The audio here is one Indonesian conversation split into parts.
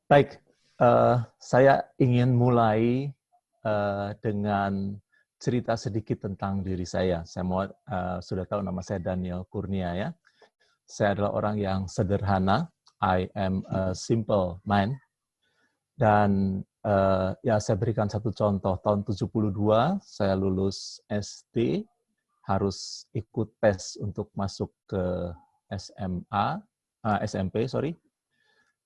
Baik, saya ingin mulai dengan cerita sedikit tentang diri saya. Saya mau sudah tahu nama saya Daniel Kurnia ya. Saya adalah orang yang sederhana. I am a simple man. Dan ya saya berikan satu contoh. Tahun 72 saya lulus SD, harus ikut tes untuk masuk ke SMP, sorry.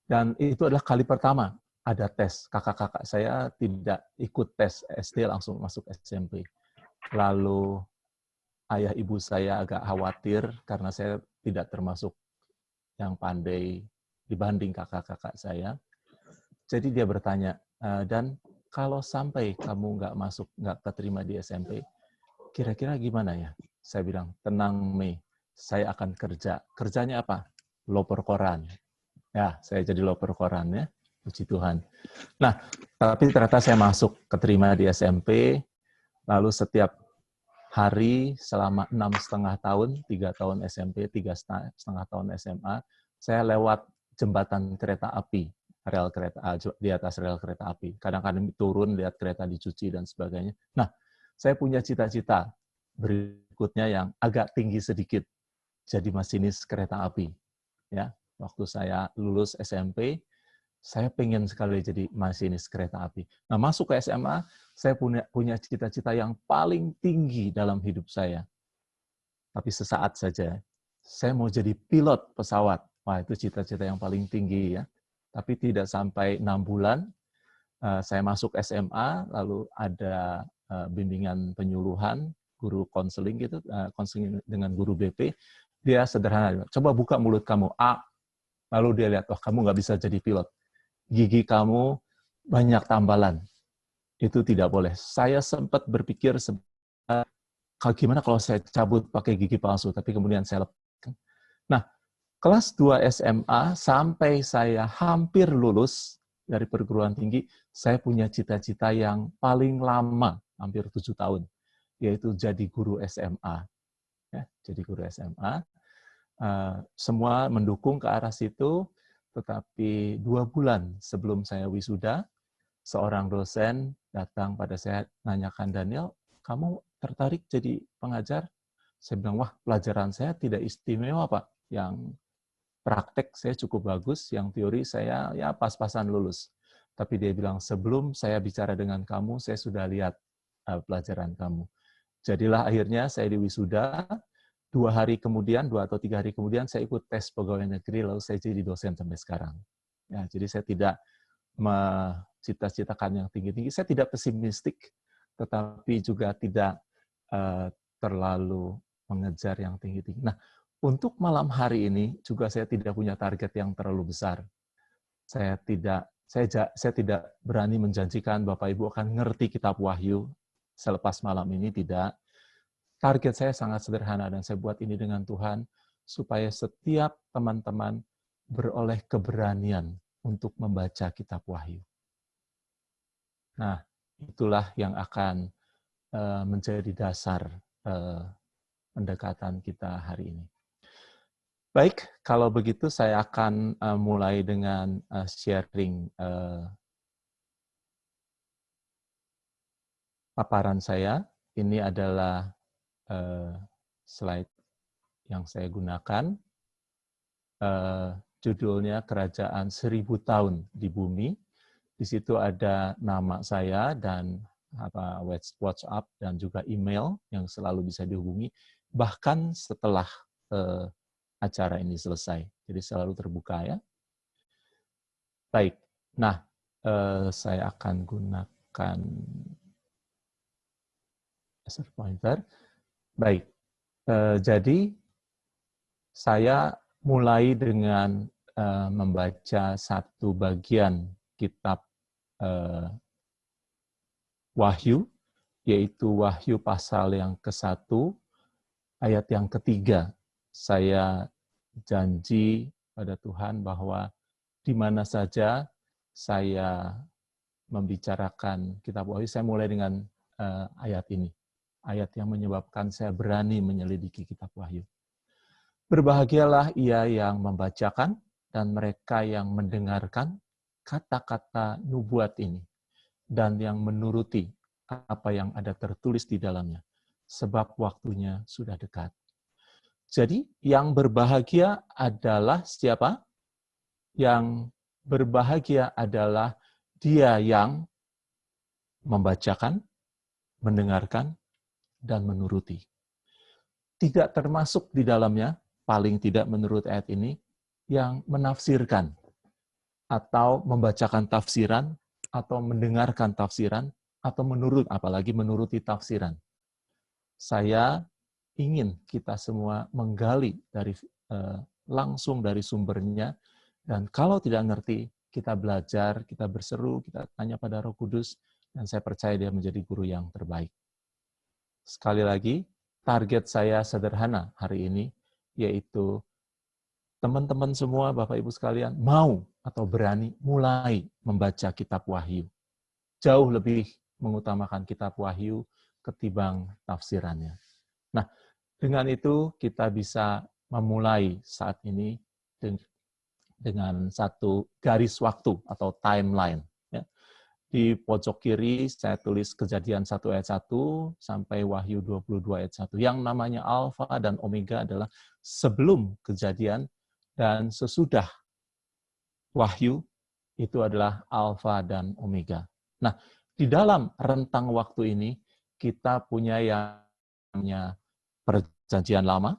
Dan itu adalah kali pertama ada tes. Kakak-kakak saya tidak ikut tes SD, langsung masuk SMP. Lalu ayah ibu saya agak khawatir karena saya tidak termasuk yang pandai dibanding kakak-kakak saya. Jadi dia bertanya, dan kalau sampai kamu nggak keterima di SMP, kira-kira gimana ya? Saya bilang, tenang Mei, saya akan kerja. Kerjanya apa? Loper koran. Ya, saya jadi loper koran ya, puji Tuhan. Nah, tapi ternyata saya masuk, keterima di SMP, lalu setiap hari selama 6,5 tahun, 3 tahun SMP, 3,5 tahun SMA, saya lewat jembatan kereta api, di atas rel kereta api. Kadang-kadang turun, lihat kereta dicuci dan sebagainya. Nah, saya punya cita-cita berikutnya yang agak tinggi sedikit, jadi masinis kereta api. Ya, waktu saya lulus SMP, saya pengen sekali jadi masinis kereta api. Nah, masuk ke SMA, saya punya cita-cita yang paling tinggi dalam hidup saya. Tapi sesaat saja, saya mau jadi pilot pesawat. Wah, itu cita-cita yang paling tinggi ya. Tapi tidak sampai 6 bulan, saya masuk SMA, lalu ada bimbingan penyuluhan, guru konseling gitu, konseling dengan guru BP. Dia sederhana, coba buka mulut kamu, A. Lalu dia lihat, oh kamu nggak bisa jadi pilot. Gigi kamu banyak tambalan. Itu tidak boleh. Saya sempat berpikir, gimana kalau saya cabut pakai gigi palsu, tapi kemudian saya lepaskan. Nah, kelas 2 SMA sampai saya hampir lulus dari perguruan tinggi, saya punya cita-cita yang paling lama, hampir 7 tahun, yaitu jadi guru SMA. Ya, jadi guru SMA. Semua mendukung ke arah situ, tetapi 2 bulan sebelum saya wisuda, seorang dosen datang pada saya, nanyakan, Daniel, kamu tertarik jadi pengajar? Saya bilang, wah pelajaran saya tidak istimewa Pak, yang praktek saya cukup bagus, yang teori saya ya pas-pasan lulus. Tapi dia bilang, sebelum saya bicara dengan kamu, saya sudah lihat pelajaran kamu. Jadilah akhirnya saya diwisuda, 2 atau 3 hari kemudian saya ikut tes pegawai negeri, lalu saya jadi dosen sampai sekarang. Ya, jadi saya tidak cita-citakan yang tinggi-tinggi, saya tidak pesimistik, tetapi juga tidak terlalu mengejar yang tinggi-tinggi. Nah, untuk malam hari ini juga saya tidak punya target yang terlalu besar. Saya tidak berani menjanjikan Bapak Ibu akan ngerti kitab Wahyu selepas malam ini, tidak. Target saya sangat sederhana dan saya buat ini dengan Tuhan supaya setiap teman-teman beroleh keberanian untuk membaca kitab Wahyu. Nah, itulah yang akan menjadi dasar pendekatan kita hari ini. Baik, kalau begitu saya akan mulai dengan sharing paparan saya. Ini adalah slide yang saya gunakan. Judulnya Kerajaan 1000 Tahun di Bumi. Di situ ada nama saya dan WhatsApp dan juga email yang selalu bisa dihubungi, bahkan setelah acara ini selesai. Jadi selalu terbuka ya. Baik, nah saya akan gunakan laser pointer. Baik, jadi saya mulai dengan membaca satu bagian kitab Wahyu, yaitu Wahyu pasal yang ke-1, ayat yang ke-3. Saya janji pada Tuhan bahwa di mana saja saya membicarakan kitab Wahyu, saya mulai dengan ayat ini. Ayat yang menyebabkan saya berani menyelidiki kitab Wahyu. Berbahagialah ia yang membacakan dan mereka yang mendengarkan, kata-kata nubuat ini dan yang menuruti apa yang ada tertulis di dalamnya, sebab waktunya sudah dekat. Jadi, yang berbahagia adalah siapa? Yang berbahagia adalah dia yang membacakan, mendengarkan, dan menuruti. Tidak termasuk di dalamnya, paling tidak menurut ayat ini, yang menafsirkan, atau membacakan tafsiran, atau mendengarkan tafsiran, atau apalagi menuruti tafsiran. Saya ingin kita semua menggali langsung dari sumbernya, dan kalau tidak ngerti, kita belajar, kita berseru, kita tanya pada Roh Kudus, dan saya percaya dia menjadi guru yang terbaik. Sekali lagi, target saya sederhana hari ini, yaitu teman-teman semua, Bapak Ibu sekalian, mau atau berani mulai membaca kitab Wahyu. Jauh lebih mengutamakan kitab Wahyu ketimbang tafsirannya. Nah, dengan itu kita bisa memulai saat ini dengan satu garis waktu atau timeline. Ya. Di pojok kiri saya tulis Kejadian 1 ayat 1 sampai Wahyu 22 ayat 1. Yang namanya Alfa dan Omega adalah sebelum kejadian dan sesudah Wahyu itu adalah Alfa dan Omega. Nah, di dalam rentang waktu ini kita punya yang namanya Perjanjian Lama,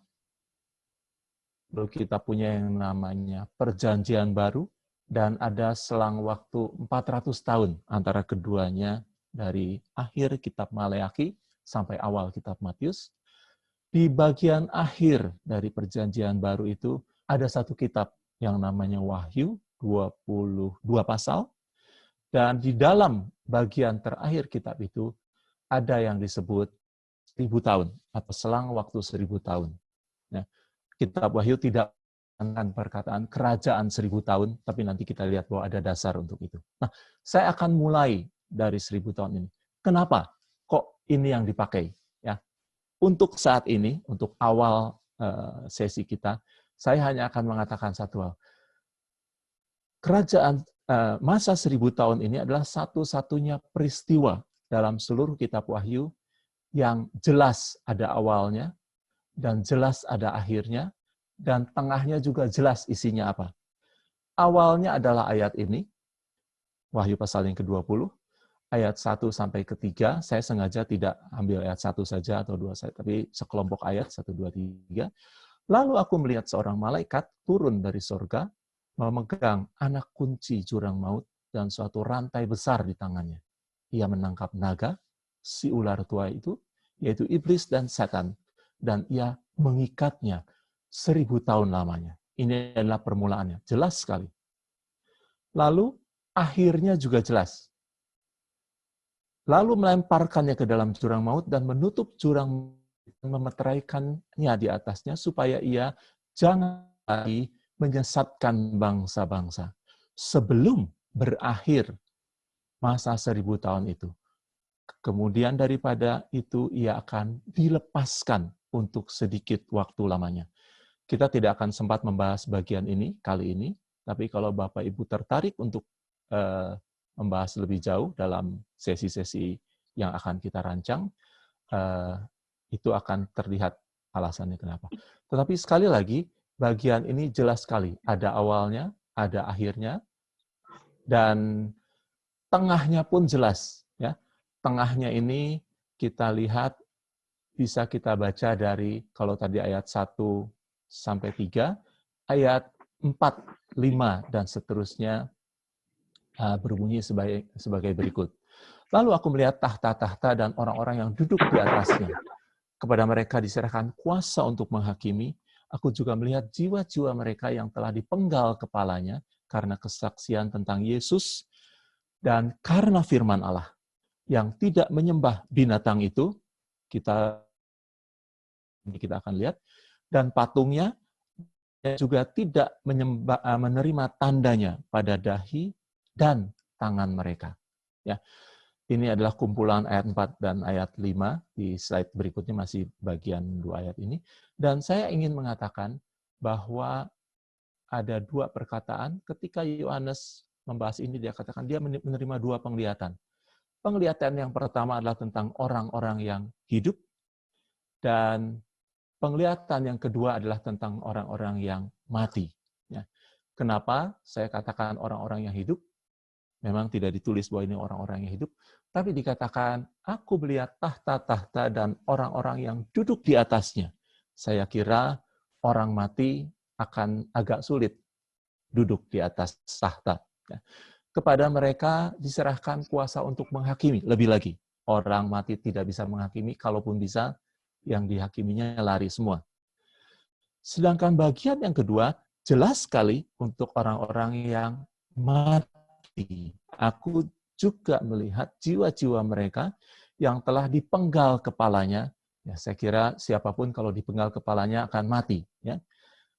lalu kita punya yang namanya Perjanjian Baru, dan ada selang waktu 400 tahun antara keduanya dari akhir kitab Maleakhi sampai awal kitab Matius. Di bagian akhir dari Perjanjian Baru itu ada satu kitab yang namanya Wahyu, 22 pasal, dan di dalam bagian terakhir kitab itu ada yang disebut 1000 tahun atau selang waktu 1000 tahun. Ya, kitab Wahyu tidak dengan perkataan kerajaan 1000 tahun, tapi nanti kita lihat bahwa ada dasar untuk itu. Nah, saya akan mulai dari 1000 tahun ini. Kenapa? Kok ini yang dipakai? Ya, untuk saat ini, untuk awal sesi kita, saya hanya akan mengatakan satu hal. Kerajaan masa 1000 tahun ini adalah satu-satunya peristiwa dalam seluruh kitab Wahyu yang jelas ada awalnya, dan jelas ada akhirnya, dan tengahnya juga jelas isinya apa. Awalnya adalah ayat ini, Wahyu pasal yang ke-20, ayat 1 sampai ke-3, saya sengaja tidak ambil ayat 1 saja atau 2 saja, tapi sekelompok ayat, 1, 2, 3. Lalu aku melihat seorang malaikat turun dari sorga, memegang anak kunci jurang maut dan suatu rantai besar di tangannya. Ia menangkap naga, si ular tua itu, yaitu iblis dan setan, dan ia mengikatnya 1000 tahun lamanya. Ini adalah permulaannya, jelas sekali. Lalu akhirnya juga jelas. Lalu melemparkannya ke dalam jurang maut dan menutup jurang, memeteraikannya di atasnya supaya ia jangan lagi menyesatkan bangsa-bangsa sebelum berakhir masa 1000 tahun itu. Kemudian daripada itu ia akan dilepaskan untuk sedikit waktu lamanya. Kita tidak akan sempat membahas bagian ini kali ini, tapi kalau Bapak Ibu tertarik untuk membahas lebih jauh dalam sesi-sesi yang akan kita rancang, itu akan terlihat alasannya kenapa. Tetapi sekali lagi, bagian ini jelas sekali. Ada awalnya, ada akhirnya, dan tengahnya pun jelas. Ya. Tengahnya ini kita lihat, bisa kita baca dari, kalau tadi ayat 1 sampai 3, ayat 4, 5, dan seterusnya berbunyi sebagai berikut. Lalu aku melihat tahta-tahta dan orang-orang yang duduk di atasnya. Kepada mereka diserahkan kuasa untuk menghakimi. Aku juga melihat jiwa-jiwa mereka yang telah dipenggal kepalanya karena kesaksian tentang Yesus dan karena firman Allah, yang tidak menyembah binatang itu, kita akan lihat, dan patungnya juga tidak menerima tandanya pada dahi dan tangan mereka. Ya. Ini adalah kumpulan ayat 4 dan ayat 5, di slide berikutnya masih bagian 2 ayat ini. Dan saya ingin mengatakan bahwa ada 2 perkataan ketika Yohanes membahas ini, dia katakan dia menerima 2 penglihatan. Penglihatan yang pertama adalah tentang orang-orang yang hidup, dan penglihatan yang kedua adalah tentang orang-orang yang mati. Ya. Kenapa saya katakan orang-orang yang hidup? Memang tidak ditulis bahwa ini orang-orang yang hidup, tapi dikatakan, aku melihat tahta-tahta dan orang-orang yang duduk di atasnya. Saya kira orang mati akan agak sulit duduk di atas tahta. Kepada mereka diserahkan kuasa untuk menghakimi. Lebih lagi, orang mati tidak bisa menghakimi, kalaupun bisa, yang dihakiminya lari semua. Sedangkan bagian yang kedua, jelas sekali untuk orang-orang yang mati. Aku juga melihat jiwa-jiwa mereka yang telah dipenggal kepalanya. Ya, saya kira siapapun kalau dipenggal kepalanya akan mati. Ya.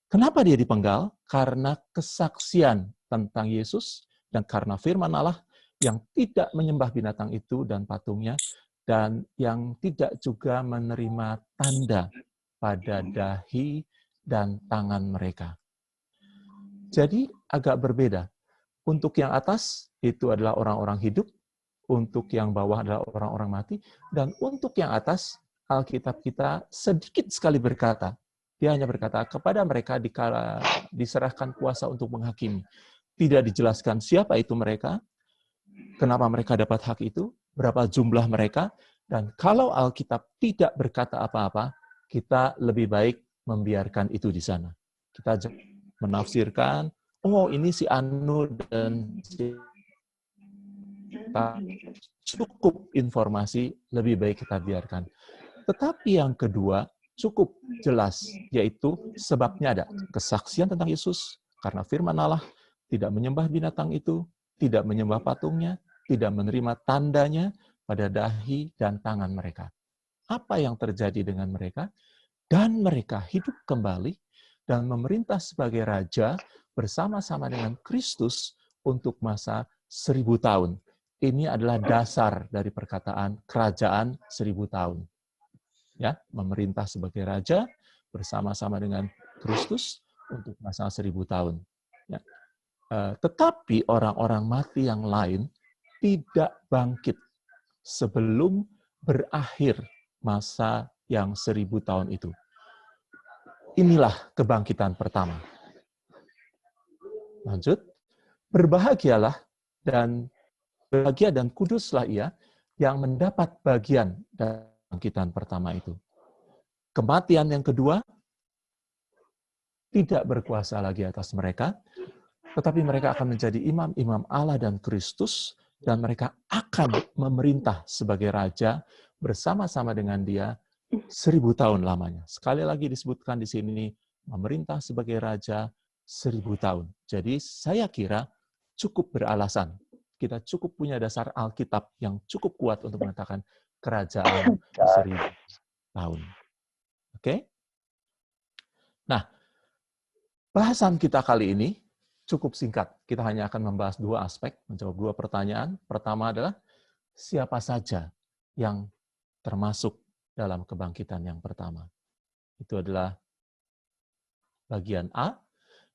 Kenapa dia dipenggal? Karena kesaksian tentang Yesus dan karena firman Allah yang tidak menyembah binatang itu dan patungnya, dan yang tidak juga menerima tanda pada dahi dan tangan mereka. Jadi agak berbeda. Untuk yang atas itu adalah orang-orang hidup, untuk yang bawah adalah orang-orang mati, dan untuk yang atas Alkitab kita sedikit sekali berkata, dia hanya berkata kepada mereka diserahkan kuasa untuk menghakimi. Tidak dijelaskan siapa itu mereka, kenapa mereka dapat hak itu, berapa jumlah mereka, dan kalau Alkitab tidak berkata apa-apa, kita lebih baik membiarkan itu di sana. Kita menafsirkan, oh ini si Anu dan si cukup informasi, lebih baik kita biarkan. Tetapi yang kedua, cukup jelas, yaitu sebabnya ada kesaksian tentang Yesus, karena firman Allah tidak menyembah binatang itu, tidak menyembah patungnya, tidak menerima tandanya pada dahi dan tangan mereka. Apa yang terjadi dengan mereka? Dan mereka hidup kembali dan memerintah sebagai raja bersama-sama dengan Kristus untuk masa 1000 tahun. Ini adalah dasar dari perkataan kerajaan 1000 tahun. Ya, memerintah sebagai raja bersama-sama dengan Kristus untuk masa 1000 tahun. Ya. Tetapi orang-orang mati yang lain tidak bangkit sebelum berakhir masa yang 1000 tahun itu. Inilah kebangkitan pertama. Lanjut, berbahagia dan kuduslah ia yang mendapat bagian dari kebangkitan pertama itu. Kematian yang kedua tidak berkuasa lagi atas mereka, tetapi mereka akan menjadi imam-imam Allah dan Kristus, dan mereka akan memerintah sebagai raja bersama-sama dengan dia 1000 tahun lamanya. Sekali lagi disebutkan di sini, memerintah sebagai raja 1000 tahun. Jadi saya kira cukup beralasan. Kita cukup punya dasar Alkitab yang cukup kuat untuk mengatakan kerajaan 1000 tahun. Oke? Nah, bahasan kita kali ini cukup singkat. Kita hanya akan membahas 2 aspek, menjawab 2 pertanyaan. Pertama adalah, siapa saja yang termasuk dalam kebangkitan yang pertama? Itu adalah bagian A.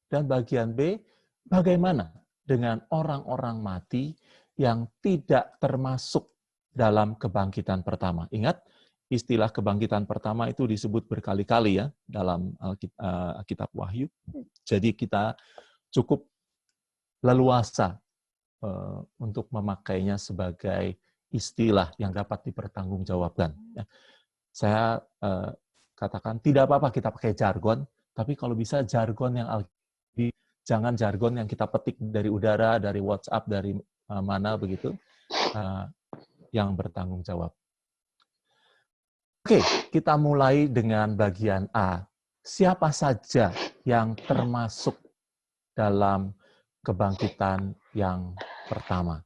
Dan bagian B, bagaimana dengan orang-orang mati yang tidak termasuk dalam kebangkitan pertama? Ingat, istilah kebangkitan pertama itu disebut berkali-kali ya dalam Alkitab Wahyu. Jadi kita cukup leluasa untuk memakainya sebagai istilah yang dapat dipertanggungjawabkan. Saya katakan tidak apa-apa kita pakai jargon, tapi kalau bisa jargon yang jangan jargon yang kita petik dari udara, dari WhatsApp, dari mana begitu, yang bertanggung jawab. Oke, kita mulai dengan bagian A. Siapa saja yang termasuk dalam kebangkitan yang pertama?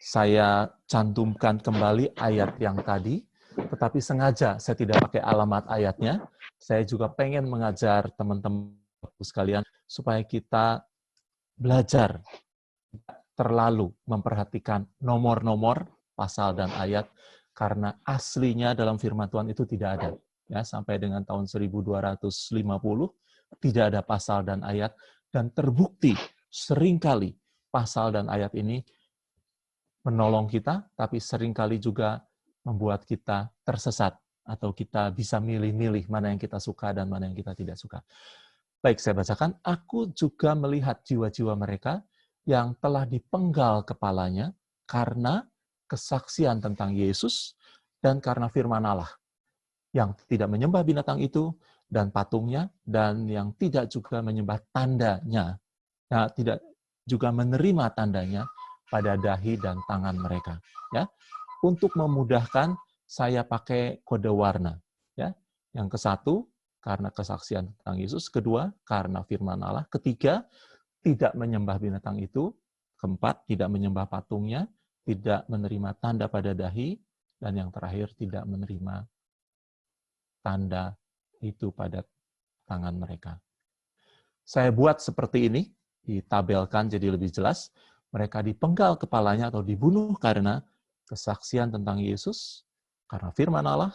Saya cantumkan kembali ayat yang tadi, tetapi sengaja saya tidak pakai alamat ayatnya. Saya juga pengen mengajar teman-teman sekalian supaya kita belajar terlalu memperhatikan nomor-nomor pasal dan ayat, karena aslinya dalam firman Tuhan itu tidak ada. Ya, sampai dengan tahun 1250 tidak ada pasal dan ayat, dan terbukti Seringkali pasal dan ayat ini menolong kita, tapi seringkali juga membuat kita tersesat, atau kita bisa milih-milih mana yang kita suka dan mana yang kita tidak suka. Baik, saya bacakan. Aku juga melihat jiwa-jiwa mereka yang telah dipenggal kepalanya karena kesaksian tentang Yesus dan karena firman Allah, yang tidak menyembah binatang itu dan patungnya, dan yang tidak juga menyembah tandanya, tidak juga menerima tandanya pada dahi dan tangan mereka. Ya, untuk memudahkan, saya pakai kode warna. Ya, yang ke-1 karena kesaksian tentang Yesus, kedua karena firman Allah, ketiga tidak menyembah binatang itu, keempat tidak menyembah patungnya, tidak menerima tanda pada dahi, dan yang terakhir tidak menerima tanda itu pada tangan mereka. Saya buat seperti ini, ditabelkan jadi lebih jelas. Mereka dipenggal kepalanya atau dibunuh karena kesaksian tentang Yesus, karena firman Allah,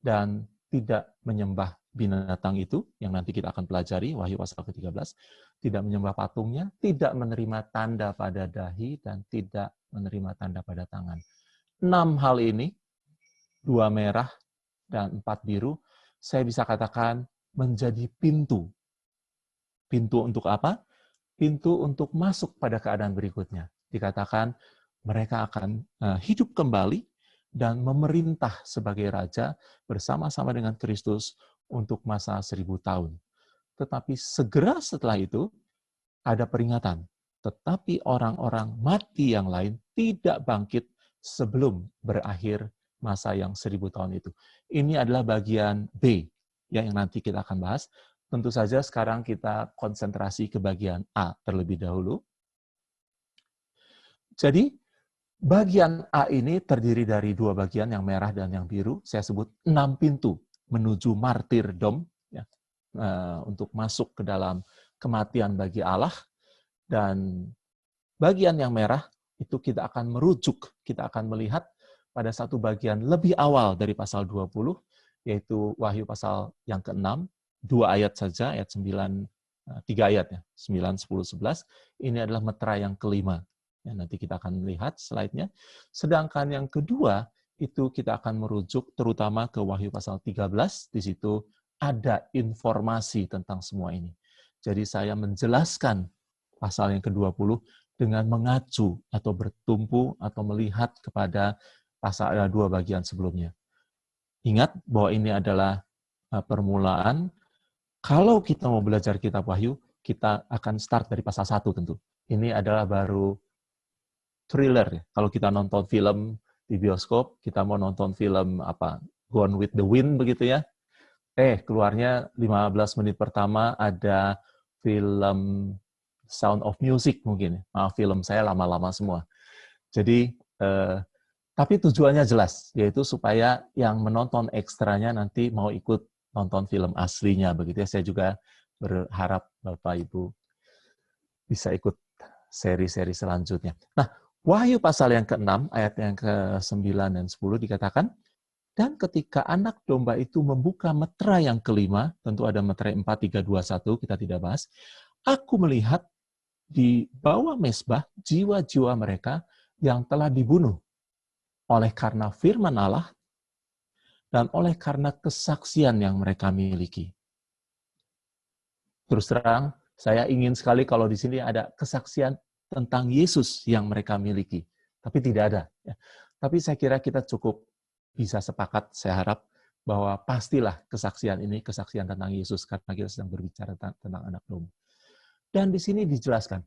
dan tidak menyembah binatang itu, yang nanti kita akan pelajari, Wahyu pasal ke-13, tidak menyembah patungnya, tidak menerima tanda pada dahi, dan tidak menerima tanda pada tangan. 6 hal ini, 2 merah dan 4 biru, saya bisa katakan menjadi pintu. Pintu untuk apa? Pintu untuk masuk pada keadaan berikutnya. Dikatakan mereka akan hidup kembali dan memerintah sebagai raja bersama-sama dengan Kristus untuk masa 1000 tahun. Tetapi segera setelah itu ada peringatan. Tetapi orang-orang mati yang lain tidak bangkit sebelum berakhir masa yang 1000 tahun itu. Ini adalah bagian B, ya, yang nanti kita akan bahas. Tentu saja sekarang kita konsentrasi ke bagian A terlebih dahulu. Jadi, bagian A ini terdiri dari 2 bagian, yang merah dan yang biru. Saya sebut 6 pintu menuju martyrdom, ya, untuk masuk ke dalam kematian bagi Allah. Dan bagian yang merah itu kita akan merujuk, kita akan melihat pada satu bagian lebih awal dari pasal 20, yaitu Wahyu pasal yang ke-6, 2 ayat saja, ayat 9, 3 ayat ya, 9, 10, 11. Ini adalah meterai yang kelima. Ya, nanti kita akan lihat slide-nya. Sedangkan yang kedua, itu kita akan merujuk terutama ke Wahyu pasal 13, di situ ada informasi tentang semua ini. Jadi saya menjelaskan pasal yang ke-20 dengan mengacu atau bertumpu atau melihat kepada pasal 2 bagian sebelumnya. Ingat bahwa ini adalah permulaan. Kalau kita mau belajar kitab Wahyu, kita akan start dari pasal 1 tentu. Ini adalah baru thriller ya. Kalau kita nonton film di bioskop, kita mau nonton film apa? Gone with the Wind begitu ya. Keluarnya 15 menit pertama ada film Sound of Music mungkin. Maaf, film saya lama-lama semua. Jadi, tapi tujuannya jelas, yaitu supaya yang menonton ekstranya nanti mau ikut nonton film aslinya, begitu ya. Saya juga berharap Bapak Ibu bisa ikut seri-seri selanjutnya. Nah, Wahyu pasal yang ke-6, ayat yang ke-9 dan 10 dikatakan, dan ketika anak domba itu membuka meterai yang kelima, tentu ada meterai 4, 3, 2, 1, kita tidak bahas, aku melihat di bawah mezbah jiwa-jiwa mereka yang telah dibunuh oleh karena firman Allah dan oleh karena kesaksian yang mereka miliki. Terus terang, saya ingin sekali kalau di sini ada kesaksian tentang Yesus yang mereka miliki. Tapi tidak ada. Ya. Tapi saya kira kita cukup bisa sepakat, saya harap, bahwa pastilah kesaksian ini, kesaksian tentang Yesus, karena kita sedang berbicara tentang anak domba. Dan di sini dijelaskan,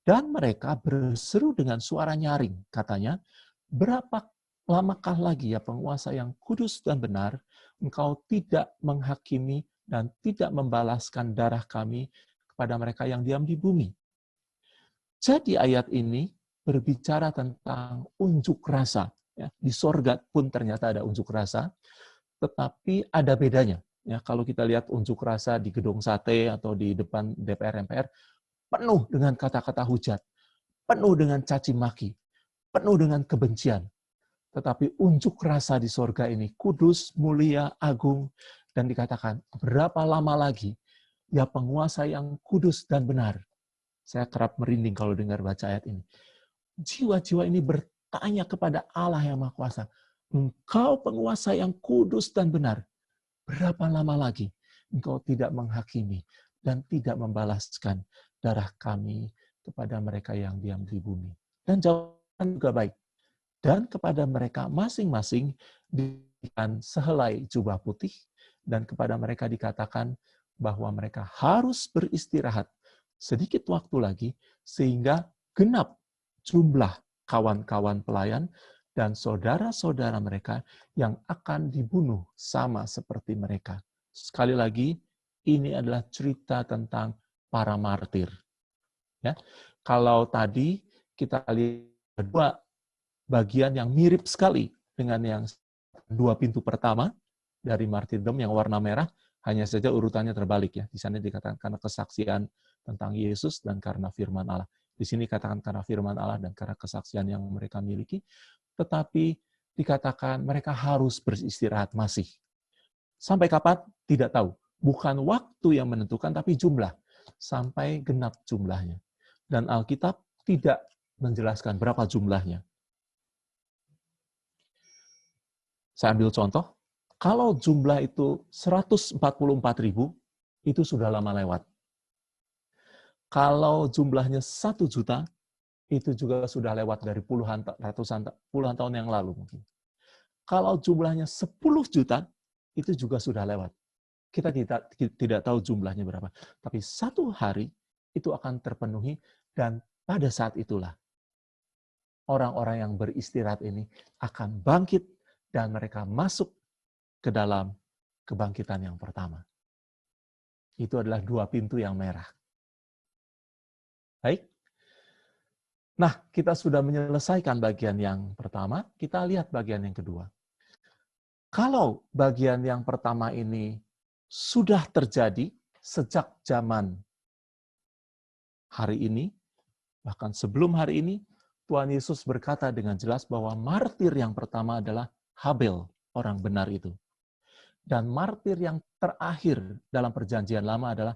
dan mereka berseru dengan suara nyaring, katanya, berapa lamakah lagi ya penguasa yang kudus dan benar, engkau tidak menghakimi dan tidak membalaskan darah kami kepada mereka yang diam di bumi. Jadi ayat ini berbicara tentang unjuk rasa. Ya, di sorga pun ternyata ada unjuk rasa, tetapi ada bedanya. Ya, kalau kita lihat unjuk rasa di gedung sate atau di depan DPR MPR, penuh dengan kata-kata hujat, penuh dengan caci maki, penuh dengan kebencian. Tetapi unjuk rasa di sorga ini kudus, mulia, agung, dan dikatakan berapa lama lagi ya penguasa yang kudus dan benar. Saya kerap merinding kalau dengar baca ayat ini. Jiwa-jiwa ini bertanya kepada Allah yang Maha Kuasa, Engkau penguasa yang kudus dan benar, berapa lama lagi Engkau tidak menghakimi dan tidak membalaskan darah kami kepada mereka yang diam di bumi? Dan jawaban juga baik. Dan kepada mereka masing-masing diberikan sehelai jubah putih, dan kepada mereka dikatakan bahwa mereka harus beristirahat sedikit waktu lagi, sehingga genap jumlah kawan-kawan pelayan dan saudara-saudara mereka yang akan dibunuh sama seperti mereka. Sekali lagi, ini adalah cerita tentang para martir. Ya, kalau tadi kita lihat dua bagian yang mirip sekali dengan yang dua pintu pertama dari martyrdom yang warna merah, hanya saja urutannya terbalik ya. Di sana dikatakan karena kesaksian tentang Yesus dan karena firman Allah. Di sini dikatakan karena firman Allah dan karena kesaksian yang mereka miliki, tetapi dikatakan mereka harus beristirahat masih. Sampai kapan? Tidak tahu. Bukan waktu yang menentukan, tapi jumlah. Sampai genap jumlahnya. Dan Alkitab tidak menjelaskan berapa jumlahnya. Saya ambil contoh, kalau jumlah itu 144.000, itu sudah lama lewat. Kalau jumlahnya 1 juta, itu juga sudah lewat dari puluhan tahun yang lalu mungkin. Kalau jumlahnya 10 juta, itu juga sudah lewat. Kita tidak tahu jumlahnya berapa. Tapi satu hari itu akan terpenuhi, dan pada saat itulah orang-orang yang beristirahat ini akan bangkit dan mereka masuk ke dalam kebangkitan yang pertama. Itu adalah dua pintu yang merah. Baik. Nah, kita sudah menyelesaikan bagian yang pertama, kita lihat bagian yang kedua. Kalau bagian yang pertama ini sudah terjadi sejak zaman hari ini, bahkan sebelum hari ini, Tuhan Yesus berkata dengan jelas bahwa martir yang pertama adalah Habel, orang benar itu. Dan martir yang terakhir dalam perjanjian lama adalah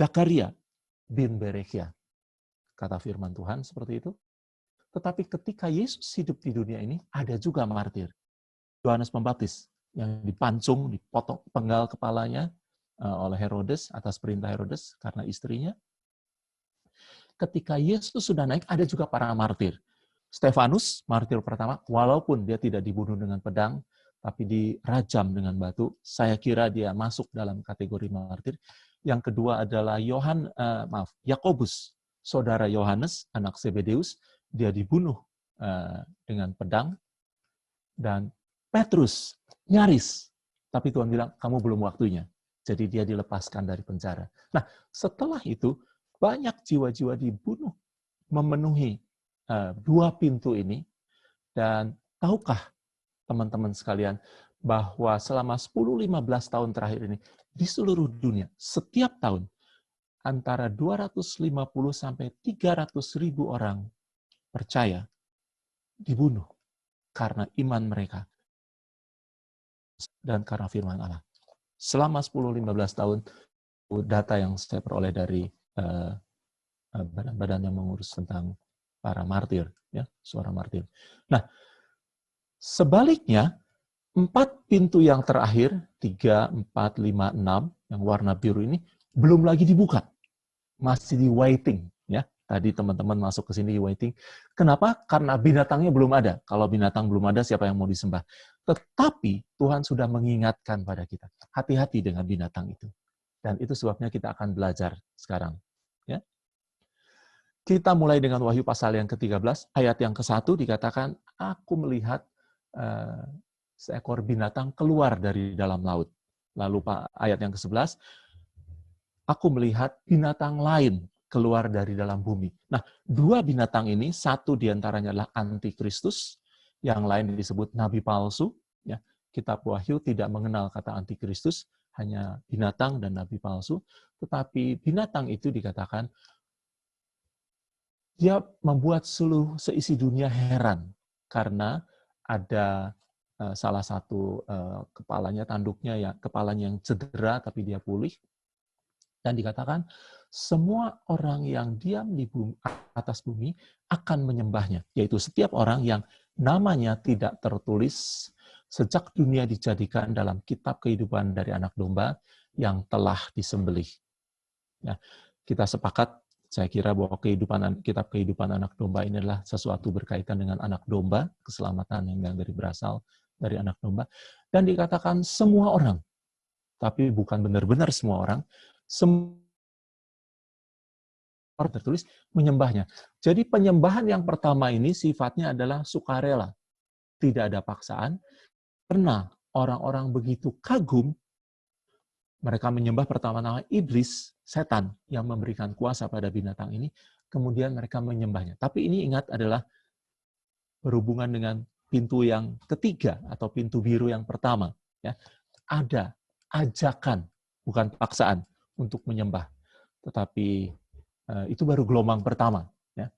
Zakaria bin Berekhia. Kata firman Tuhan seperti itu. Tetapi ketika Yesus hidup di dunia ini, ada juga martir. Yohanes Pembaptis yang dipancung, dipotong penggal kepalanya oleh Herodes atas perintah Herodes karena istrinya. Ketika Yesus sudah naik, ada juga para martir. Stefanus, martir pertama, walaupun dia tidak dibunuh dengan pedang, tapi dirajam dengan batu, saya kira dia masuk dalam kategori martir. Yang kedua adalah Yakobus, saudara Yohanes, anak Zebedeus, dia dibunuh dengan pedang. Dan Petrus nyaris, tapi Tuhan bilang, kamu belum waktunya. Jadi dia dilepaskan dari penjara. Nah, setelah itu, banyak jiwa-jiwa dibunuh, memenuhi dua pintu ini. Dan tahukah teman-teman sekalian, bahwa selama 10-15 tahun terakhir ini, di seluruh dunia, setiap tahun, antara 250 sampai 300.000 orang percaya dibunuh karena iman mereka dan karena firman Allah. Selama 10-15 tahun, data yang saya peroleh dari badan-badan yang mengurus tentang para martir, ya, suara martir. Nah, sebaliknya, 4 pintu yang terakhir, 3, 4, 5, 6, yang warna biru ini, belum lagi dibuka. Masih di waiting. Ya. Tadi teman-teman masuk ke sini di waiting. Kenapa? Karena binatangnya belum ada. Kalau binatang belum ada, siapa yang mau disembah? Tetapi Tuhan sudah mengingatkan pada kita. Hati-hati dengan binatang itu. Dan itu sebabnya kita akan belajar sekarang. Ya. Kita mulai dengan Wahyu pasal yang ke-13, ayat yang ke-1 dikatakan, aku melihat seekor binatang keluar dari dalam laut. Lalu ayat yang ke-11, aku melihat binatang lain keluar dari dalam bumi. Nah, dua binatang ini, satu diantaranya adalah antikristus, yang lain disebut nabi palsu. Ya, Kitab Wahyu tidak mengenal kata antikristus, hanya binatang dan nabi palsu. Tetapi binatang itu dikatakan, dia membuat seluruh seisi dunia heran, karena ada salah satu kepalanya, tanduknya ya, kepalanya yang cedera tapi dia pulih. Dan dikatakan, semua orang yang diam di bumi, atas bumi akan menyembahnya. Yaitu setiap orang yang namanya tidak tertulis sejak dunia dijadikan dalam kitab kehidupan dari anak domba yang telah disembelih. Ya, kita sepakat, saya kira bahwa kitab kehidupan anak domba ini adalah sesuatu berkaitan dengan anak domba, keselamatan yang berasal dari anak domba. Dan dikatakan semua orang, tapi bukan benar-benar semua orang, semua orang tertulis menyembahnya. Jadi penyembahan yang pertama ini sifatnya adalah sukarela. Tidak ada paksaan, karena orang-orang begitu kagum, mereka menyembah pertama-tama iblis, setan, yang memberikan kuasa pada binatang ini, kemudian mereka menyembahnya. Tapi ini ingat adalah berhubungan dengan pintu yang ketiga, atau pintu biru yang pertama. Ya. Ada ajakan, bukan paksaan, untuk menyembah. Tetapi itu baru gelombang pertama. Ya.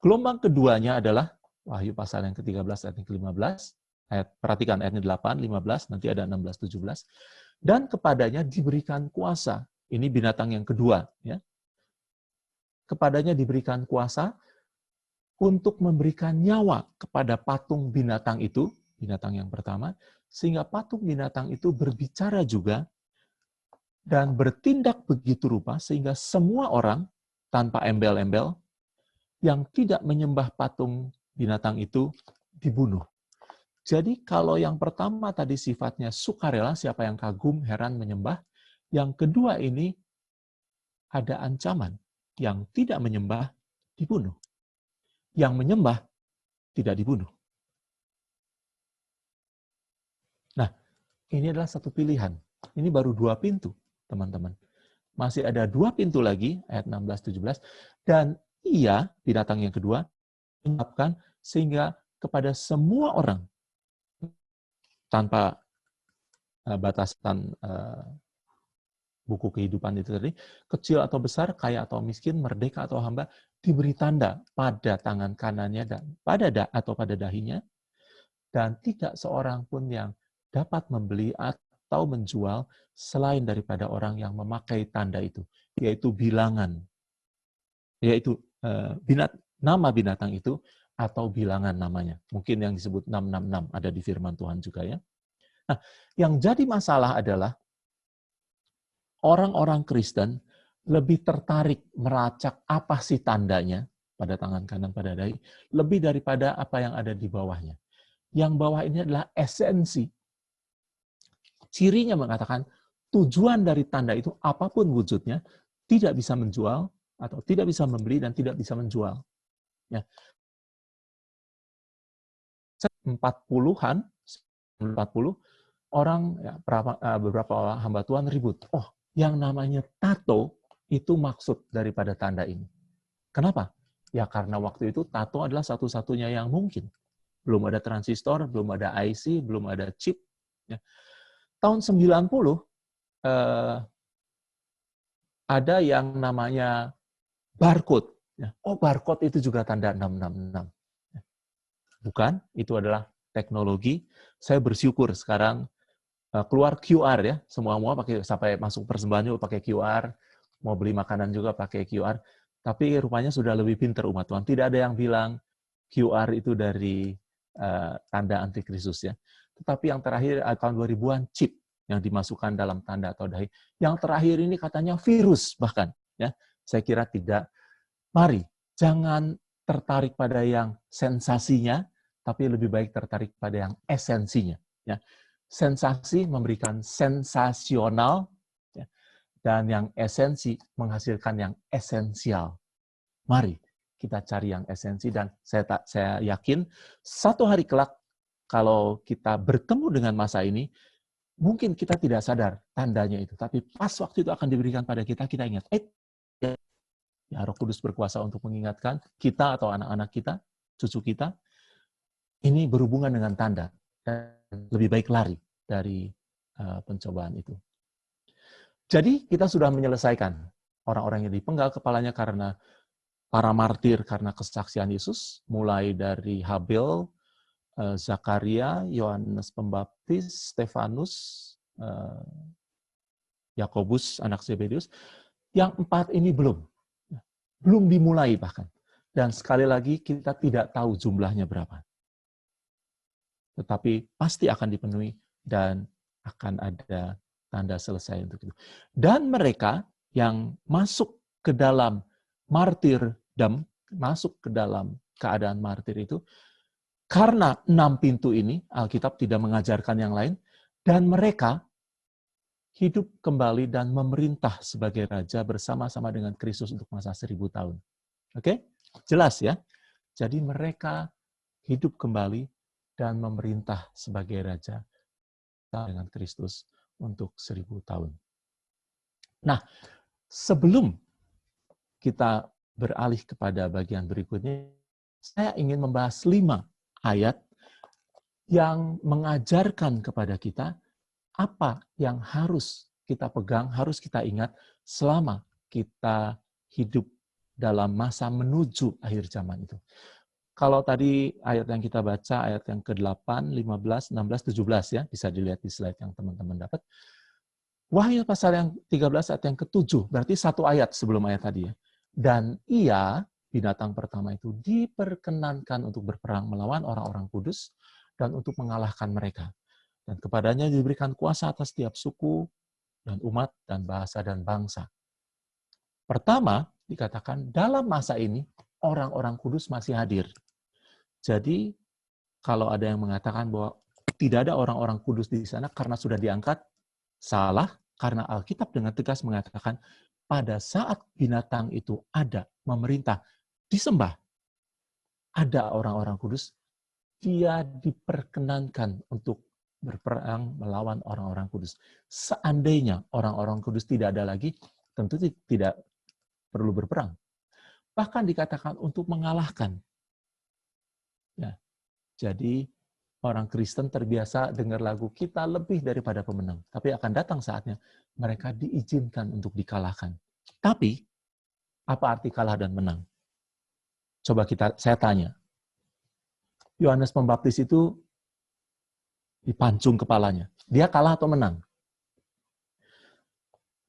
Gelombang keduanya adalah Wahyu pasal yang ke-13 ayat yang ke-15. Perhatikan ayatnya 8, 15, nanti ada 16, 17. Dan kepadanya diberikan kuasa. Ini binatang yang kedua. Ya. Kepadanya diberikan kuasa untuk memberikan nyawa kepada patung binatang itu, binatang yang pertama, sehingga patung binatang itu berbicara juga dan bertindak begitu rupa sehingga semua orang tanpa embel-embel yang tidak menyembah patung binatang itu dibunuh. Jadi kalau yang pertama tadi sifatnya sukarela, siapa yang kagum, heran, menyembah. Yang kedua ini ada ancaman. Yang tidak menyembah, dibunuh. Yang menyembah, tidak dibunuh. Nah, ini adalah satu pilihan. Ini baru 2 pintu, teman-teman. Masih ada 2 pintu lagi, ayat 16-17. Dan ia, binatang yang kedua, menyebabkan sehingga kepada semua orang, tanpa batasan buku kehidupan itu tadi, kecil atau besar, kaya atau miskin, merdeka atau hamba, diberi tanda pada tangan kanannya dan pada dahinya, dan tidak seorang pun yang dapat membeli atau menjual selain daripada orang yang memakai tanda itu, yaitu bilangan, yaitu nama binatang itu atau bilangan namanya. Mungkin yang disebut 666 ada di firman Tuhan juga ya. Nah, yang jadi masalah adalah orang-orang Kristen lebih tertarik melacak apa sih tandanya pada tangan kanan, pada dahi, lebih daripada apa yang ada di bawahnya. Yang bawah ini adalah esensi. Cirinya mengatakan tujuan dari tanda itu apapun wujudnya tidak bisa menjual atau tidak bisa membeli dan tidak bisa menjual. Ya. 40-an, 40 orang, ya, beberapa orang hamba Tuhan ribut. Oh, yang namanya tato itu maksud daripada tanda ini. Kenapa? Ya karena waktu itu tato adalah satu-satunya yang mungkin. Belum ada transistor, belum ada IC, belum ada chip. Ya. Tahun 90, ada yang namanya barcode. Ya. Oh, barcode itu juga tanda 666. Bukan, itu adalah teknologi. Saya bersyukur sekarang keluar QR ya, semua pakai, sampai masuk persembahan juga pakai QR, mau beli makanan juga pakai QR. Tapi rupanya sudah lebih pintar umat Tuhan. Tidak ada yang bilang QR itu dari tanda antikristus ya. Tetapi yang terakhir tahun 2000-an chip yang dimasukkan dalam tanda atau dahi. Yang terakhir ini katanya virus bahkan ya. Saya kira tidak. Mari jangan tertarik pada yang sensasinya, tapi lebih baik tertarik pada yang esensinya. Ya. Sensasi memberikan sensasional, ya, dan yang esensi menghasilkan yang esensial. Mari kita cari yang esensi, dan saya yakin satu hari kelak kalau kita bertemu dengan masa ini, mungkin kita tidak sadar tandanya itu, tapi pas waktu itu akan diberikan pada kita, kita ingat, ya, Roh Kudus berkuasa untuk mengingatkan kita atau anak-anak kita, cucu kita, ini berhubungan dengan tanda, dan lebih baik lari dari pencobaan itu. Jadi kita sudah menyelesaikan orang-orang yang dipenggal kepalanya karena para martir, karena kesaksian Yesus, mulai dari Habel, Zakaria, Yohanes Pembaptis, Stefanus, Yakobus, anak Zebedius. Yang 4 ini belum dimulai bahkan. Dan sekali lagi kita tidak tahu jumlahnya berapa. Tetapi pasti akan dipenuhi dan akan ada tanda selesai untuk itu. Dan mereka yang masuk ke dalam martyrdom, masuk ke dalam keadaan martir itu, karena 6 pintu ini, Alkitab tidak mengajarkan yang lain, dan mereka hidup kembali dan memerintah sebagai raja bersama-sama dengan Kristus untuk masa 1000 tahun. Oke? Jelas ya? Jadi mereka hidup kembali dan memerintah sebagai raja dengan Kristus untuk 1000 tahun. Nah, sebelum kita beralih kepada bagian berikutnya, saya ingin membahas 5 ayat yang mengajarkan kepada kita apa yang harus kita pegang, harus kita ingat selama kita hidup dalam masa menuju akhir zaman itu. Kalau tadi ayat yang kita baca, ayat yang ke-8, 15, 16, 17 ya, bisa dilihat di slide yang teman-teman dapat. Wahyu pasal yang 13 ayat yang ke-7, berarti 1 ayat sebelum ayat tadi ya. Dan ia, binatang pertama itu, diperkenankan untuk berperang melawan orang-orang kudus dan untuk mengalahkan mereka. Dan kepadanya diberikan kuasa atas setiap suku dan umat dan bahasa dan bangsa. Pertama, dikatakan dalam masa ini, orang-orang kudus masih hadir. Jadi, kalau ada yang mengatakan bahwa tidak ada orang-orang kudus di sana karena sudah diangkat, salah, karena Alkitab dengan tegas mengatakan pada saat binatang itu ada, memerintah, disembah, ada orang-orang kudus, dia diperkenankan untuk berperang melawan orang-orang kudus. Seandainya orang-orang kudus tidak ada lagi, tentu tidak perlu berperang. Bahkan dikatakan untuk mengalahkan. Ya, jadi orang Kristen terbiasa dengar lagu kita lebih daripada pemenang. Tapi akan datang saatnya mereka diizinkan untuk dikalahkan. Tapi, apa arti kalah dan menang? Coba saya tanya. Yohanes Pembaptis itu dipancung kepalanya. Dia kalah atau menang?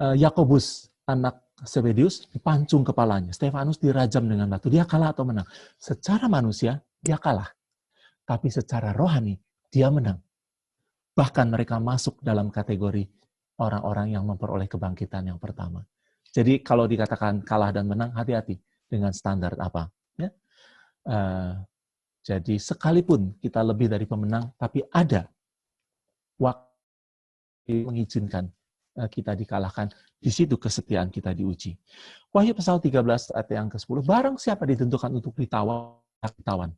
Yakobus, anak Zebedius, dipancung kepalanya. Stefanus dirajam dengan batu. Dia kalah atau menang? Secara manusia, dia kalah. Tapi secara rohani, dia menang. Bahkan mereka masuk dalam kategori orang-orang yang memperoleh kebangkitan yang pertama. Jadi kalau dikatakan kalah dan menang, hati-hati dengan standar apa. Ya? Jadi sekalipun kita lebih dari pemenang, tapi ada waktu mengizinkan kita dikalahkan, di situ kesetiaan kita diuji. Wahyu pasal 13 ayat yang ke-10, barang siapa ditentukan untuk ditawan.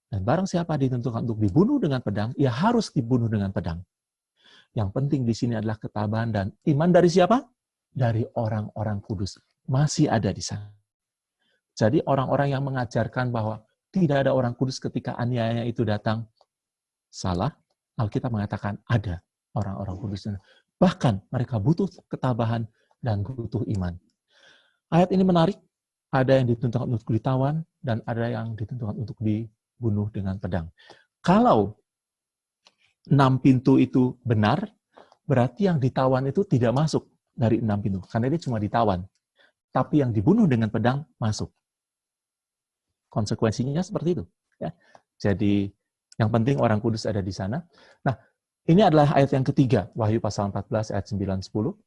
Dan barang siapa ditentukan untuk dibunuh dengan pedang, ia harus dibunuh dengan pedang. Yang penting di sini adalah ketabahan dan iman dari siapa? Dari orang-orang kudus. Masih ada di sana. Jadi orang-orang yang mengajarkan bahwa tidak ada orang kudus ketika aniaya itu datang, salah. Alkitab mengatakan ada orang-orang kudus. Bahkan mereka butuh ketabahan dan butuh iman. Ayat ini menarik. Ada yang ditentukan untuk ditawan dan ada yang ditentukan untuk dibunuh dengan pedang. Kalau 6 pintu itu benar, berarti yang ditawan itu tidak masuk dari 6 pintu. Karena dia cuma ditawan. Tapi yang dibunuh dengan pedang masuk. Konsekuensinya seperti itu. Ya. Jadi yang penting orang kudus ada di sana. Nah, ini adalah ayat yang ketiga, Wahyu pasal 14 ayat 9-10.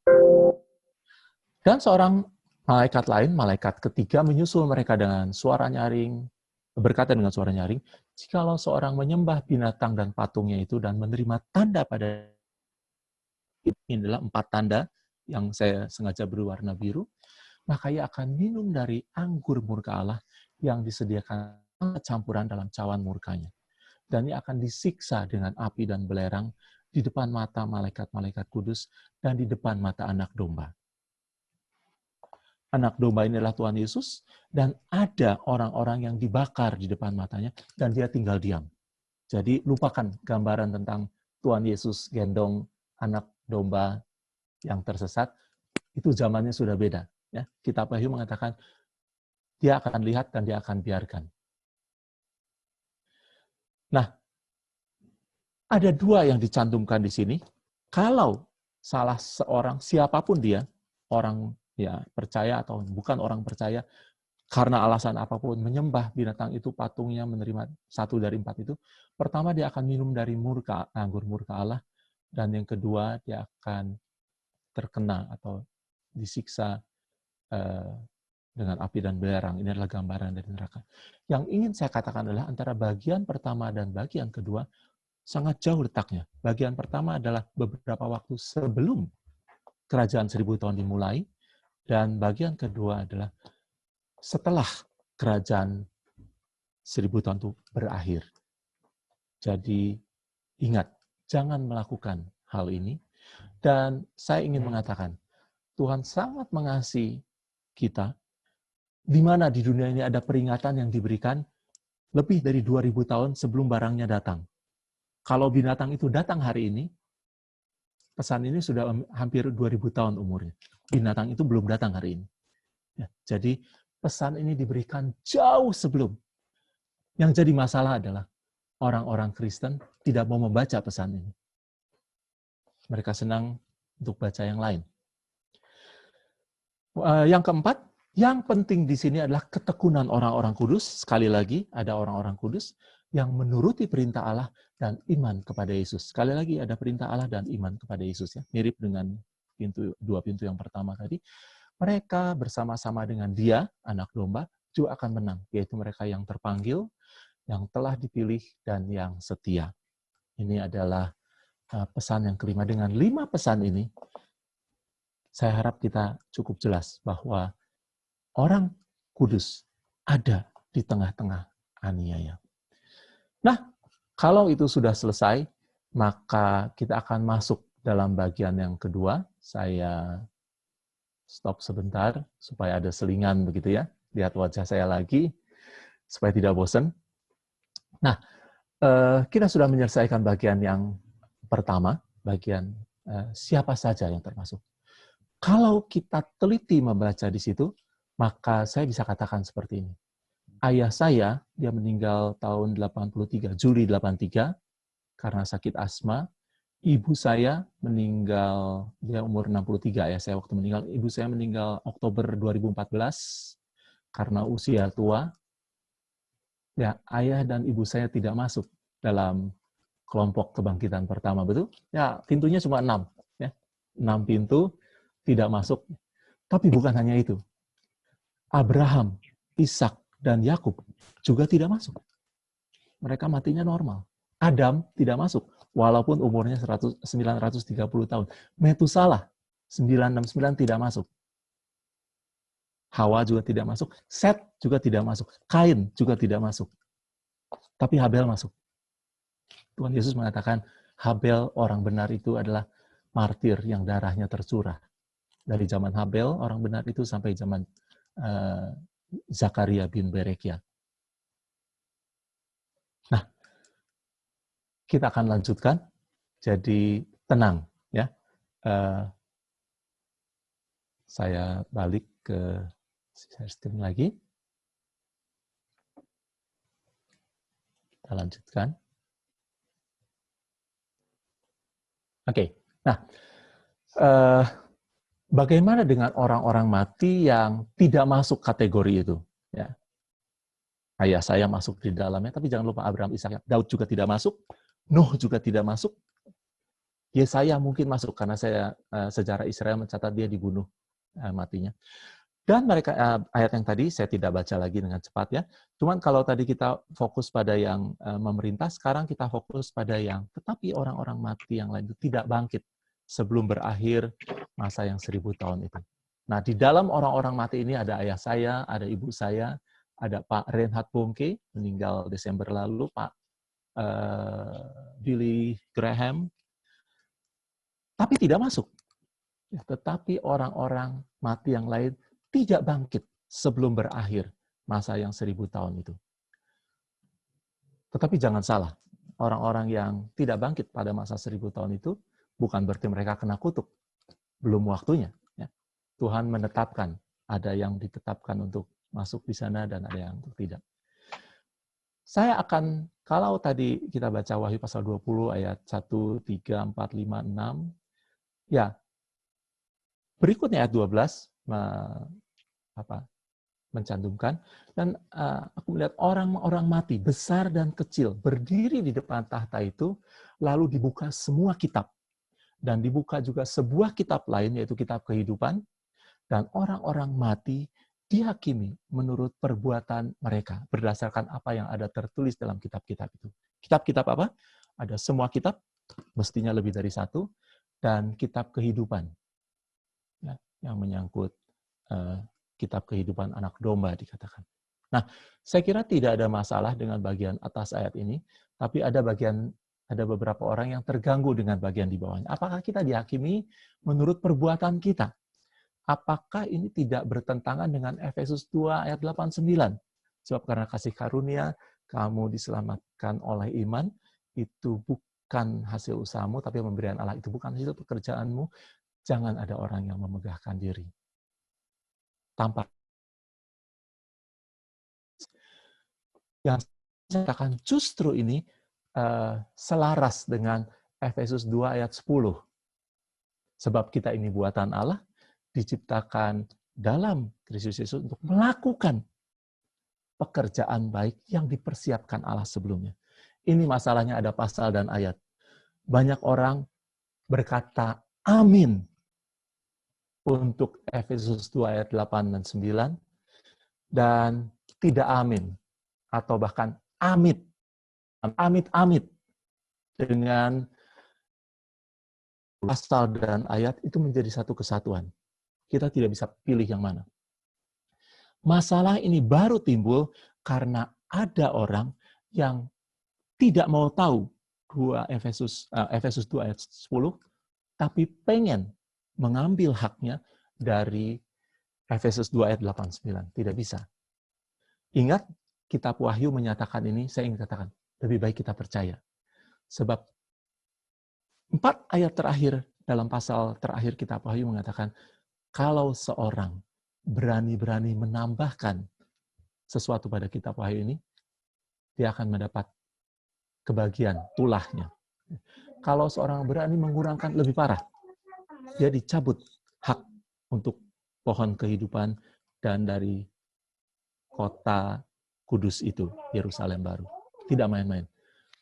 Dan seorang malaikat lain, malaikat ketiga menyusul mereka dengan suara nyaring, berkata dengan suara nyaring, jikalau seorang menyembah binatang dan patungnya itu dan menerima tanda pada ini adalah 4 tanda yang saya sengaja berwarna biru, maka ia akan minum dari anggur murka Allah yang disediakan campuran dalam cawan murkanya. Dan ia akan disiksa dengan api dan belerang di depan mata malaikat-malaikat kudus dan di depan mata anak domba. Anak domba ini adalah Tuhan Yesus, dan ada orang-orang yang dibakar di depan matanya, dan dia tinggal diam. Jadi lupakan gambaran tentang Tuhan Yesus gendong anak domba yang tersesat, itu zamannya sudah beda. Ya, Kitab Wahyu mengatakan, dia akan lihat dan dia akan biarkan. Nah, ada 2 yang dicantumkan di sini. Kalau salah seorang, siapapun dia, orang ya percaya atau bukan orang percaya, karena alasan apapun menyembah binatang itu, patungnya, menerima 1 dari 4 itu, pertama dia akan minum dari anggur murka Allah, dan yang kedua dia akan terkena atau disiksa dengan api dan belerang. Ini adalah gambaran dari neraka. Yang ingin saya katakan adalah antara bagian pertama dan bagian kedua sangat jauh letaknya. Bagian pertama adalah beberapa waktu sebelum kerajaan 1000 tahun dimulai, dan bagian kedua adalah setelah kerajaan 1000 tahun itu berakhir. Jadi ingat, jangan melakukan hal ini. Dan saya ingin mengatakan, Tuhan sangat mengasihi kita, di mana di dunia ini ada peringatan yang diberikan lebih dari 2000 tahun sebelum barangnya datang. Kalau binatang itu datang hari ini, pesan ini sudah hampir 2000 tahun umurnya. Binatang itu belum datang hari ini. Ya, jadi pesan ini diberikan jauh sebelum. Yang jadi masalah adalah orang-orang Kristen tidak mau membaca pesan ini. Mereka senang untuk baca yang lain. Yang keempat, yang penting di sini adalah ketekunan orang-orang kudus. Sekali lagi, ada orang-orang kudus yang menuruti perintah Allah dan iman kepada Yesus. Sekali lagi, ada perintah Allah dan iman kepada Yesus. Ya. Mirip dengan dua pintu yang pertama tadi. Mereka bersama-sama dengan Dia, anak domba, juga akan menang. Yaitu mereka yang terpanggil, yang telah dipilih, dan yang setia. Ini adalah pesan yang kelima. Dengan 5 pesan ini, saya harap kita cukup jelas bahwa orang kudus ada di tengah-tengah aniaya. Nah, kalau itu sudah selesai, maka kita akan masuk dalam bagian yang kedua. Saya stop sebentar, supaya ada selingan begitu ya. Lihat wajah saya lagi, supaya tidak bosan. Nah, kita sudah menyelesaikan bagian yang pertama, bagian siapa saja yang termasuk. Kalau kita teliti membaca di situ, maka saya bisa katakan seperti ini. Ayah saya, dia meninggal tahun 83, Juli 83, karena sakit asma. Ibu saya meninggal, dia umur 63 ya, saya waktu meninggal. Ibu saya meninggal Oktober 2014, karena usia tua. Ya, ayah dan ibu saya tidak masuk dalam kelompok kebangkitan pertama, betul? Ya, pintunya cuma 6. Ya. 6 pintu, tidak masuk. Tapi bukan hanya itu. Abraham, Ishak, dan Yakub juga tidak masuk. Mereka matinya normal. Adam tidak masuk, walaupun umurnya 930 tahun. Metusalah, 969 tidak masuk. Hawa juga tidak masuk. Set juga tidak masuk. Kain juga tidak masuk. Tapi Habel masuk. Tuhan Yesus mengatakan, Habel orang benar itu adalah martir yang darahnya tercurah. Dari zaman Habel, orang benar itu, sampai zaman Zakaria bin Berekia. Nah, kita akan lanjutkan. Jadi tenang, ya. Saya balik ke share screen lagi. Kita lanjutkan. Oke. Nah, bagaimana dengan orang-orang mati yang tidak masuk kategori itu? Ya. Ayah saya masuk di dalamnya, tapi jangan lupa Abraham, Ishak, Daud juga tidak masuk, Nuh juga tidak masuk. Yesaya mungkin masuk, karena sejarah Israel mencatat dia dibunuh matinya. Dan mereka, ayat yang tadi saya tidak baca lagi dengan cepat ya. Cuman kalau tadi kita fokus pada yang memerintah, sekarang kita fokus pada yang, tetapi orang-orang mati yang lain itu tidak bangkit sebelum berakhir masa yang 1000 tahun itu. Nah, di dalam orang-orang mati ini ada ayah saya, ada ibu saya, ada Pak Reinhard Bonnke, meninggal Desember lalu, Pak Billy Graham, tapi tidak masuk. Tetapi orang-orang mati yang lain tidak bangkit sebelum berakhir masa yang 1000 tahun itu. Tetapi jangan salah, orang-orang yang tidak bangkit pada masa 1000 tahun itu bukan berarti mereka kena kutuk. Belum waktunya. Ya. Tuhan menetapkan, ada yang ditetapkan untuk masuk di sana dan ada yang untuk tidak. Saya akan, kalau tadi kita baca Wahyu pasal 20 ayat 1, 3, 4, 5, 6, ya, berikutnya ayat 12, mencantumkan, dan aku melihat orang-orang mati, besar dan kecil, berdiri di depan tahta itu, lalu dibuka semua kitab. Dan dibuka juga sebuah kitab lain, yaitu kitab kehidupan, dan orang-orang mati dihakimi menurut perbuatan mereka, berdasarkan apa yang ada tertulis dalam kitab-kitab itu. Kitab-kitab apa? Ada semua kitab, mestinya lebih dari satu, dan kitab kehidupan, ya, yang menyangkut kitab kehidupan anak domba dikatakan. Nah, saya kira tidak ada masalah dengan bagian atas ayat ini, tapi ada beberapa orang yang terganggu dengan bagian di bawahnya. Apakah kita dihakimi menurut perbuatan kita? Apakah ini tidak bertentangan dengan Efesus 2 ayat 8-9? Sebab karena kasih karunia, kamu diselamatkan oleh iman, itu bukan hasil usahamu, tapi pemberian Allah. Itu bukan hasil pekerjaanmu. Jangan ada orang yang memegahkan diri. Tampak yang saya katakan justru ini selaras dengan Efesus 2 ayat 10. Sebab kita ini buatan Allah, diciptakan dalam Kristus Yesus untuk melakukan pekerjaan baik yang dipersiapkan Allah sebelumnya. Ini masalahnya ada pasal dan ayat. Banyak orang berkata amin untuk Efesus 2 ayat 8 dan 9, dan tidak amin, atau bahkan amit dengan pasal dan ayat itu menjadi satu kesatuan. Kita tidak bisa pilih yang mana. Masalah ini baru timbul karena ada orang yang tidak mau tahu Efesus 2 ayat 10, tapi pengen mengambil haknya dari Efesus 2 ayat 8-9. Tidak bisa. Ingat, kitab Wahyu menyatakan ini, saya ingin katakan, lebih baik kita percaya. Sebab 4 ayat terakhir dalam pasal terakhir kitab Wahyu mengatakan, kalau seorang berani-berani menambahkan sesuatu pada kitab Wahyu ini, dia akan mendapat kebahagiaan, tulahnya. Kalau seorang berani mengurangkan, lebih parah. Dia dicabut hak untuk pohon kehidupan dan dari kota kudus itu, Yerusalem baru. Tidak main-main.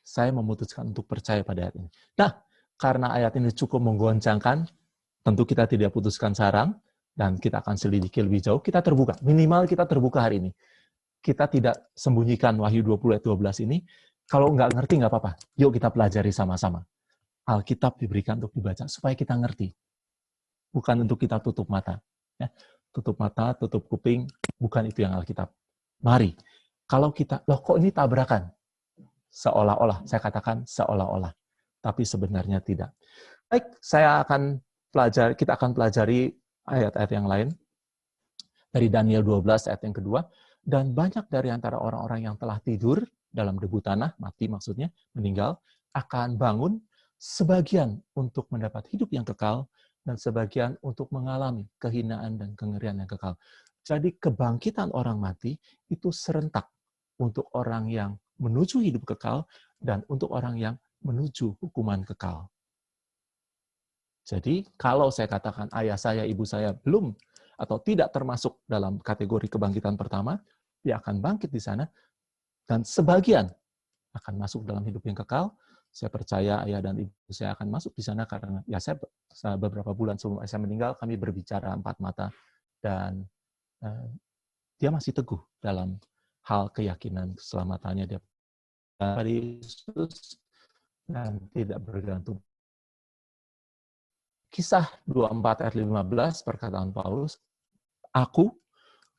Saya memutuskan untuk percaya pada ayat ini. Nah, karena ayat ini cukup menggoncangkan, tentu kita tidak putuskan sarang, dan kita akan selidiki lebih jauh, kita terbuka. Minimal kita terbuka hari ini. Kita tidak sembunyikan Wahyu 20 ayat 12 ini. Kalau nggak ngerti, nggak apa-apa. Yuk kita pelajari sama-sama. Alkitab diberikan untuk dibaca, supaya kita ngerti. Bukan untuk kita tutup mata. Ya. Tutup mata, tutup kuping, bukan itu yang Alkitab. Mari. Kalau kita, loh kok ini tabrakan? Seolah-olah, saya katakan seolah-olah. Tapi sebenarnya tidak. Baik, kita akan pelajari ayat-ayat yang lain. Dari Daniel 12 ayat yang kedua. Dan banyak dari antara orang-orang yang telah tidur dalam debu tanah, mati maksudnya, meninggal, akan bangun, sebagian untuk mendapat hidup yang kekal, dan sebagian untuk mengalami kehinaan dan kengerian yang kekal. Jadi kebangkitan orang mati itu serentak untuk orang yang menuju hidup kekal dan untuk orang yang menuju hukuman kekal. Jadi kalau saya katakan ayah saya, ibu saya belum atau tidak termasuk dalam kategori kebangkitan pertama, dia akan bangkit di sana, dan sebagian akan masuk dalam hidup yang kekal. Saya percaya ayah dan ibu saya akan masuk di sana karena ya saya beberapa bulan sebelum saya meninggal, kami berbicara empat mata, dan dia masih teguh dalam hal keyakinan keselamatannya dia pada Yesus dan tidak bergantung. Kisah 24 ayat 15, perkataan Paulus, aku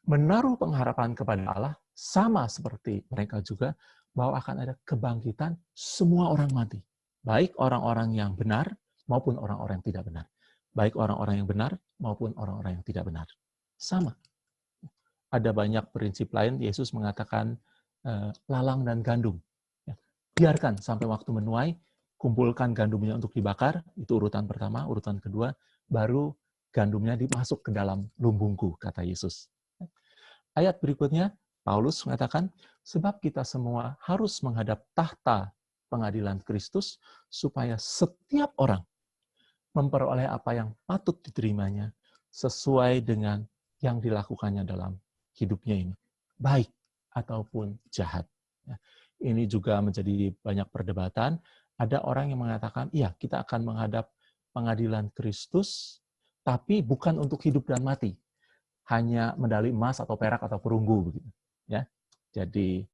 menaruh pengharapan kepada Allah sama seperti mereka juga, bahwa akan ada kebangkitan semua orang mati. Baik orang-orang yang benar maupun orang-orang yang tidak benar. Baik orang-orang yang benar maupun orang-orang yang tidak benar. Sama. Ada banyak prinsip lain, Yesus mengatakan lalang dan gandum. Biarkan sampai waktu menuai, kumpulkan gandumnya untuk dibakar, itu urutan pertama. Urutan kedua, baru gandumnya dimasuk ke dalam lumbungku, kata Yesus. Ayat berikutnya, Paulus mengatakan, sebab kita semua harus menghadap tahta pengadilan Kristus, supaya setiap orang memperoleh apa yang patut diterimanya, sesuai dengan yang dilakukannya dalam hidupnya ini, baik ataupun jahat. Ini juga menjadi banyak perdebatan. Ada orang yang mengatakan, iya, kita akan menghadap pengadilan Kristus, tapi bukan untuk hidup dan mati, hanya medali emas atau perak atau perunggu begitu. Ya, jadi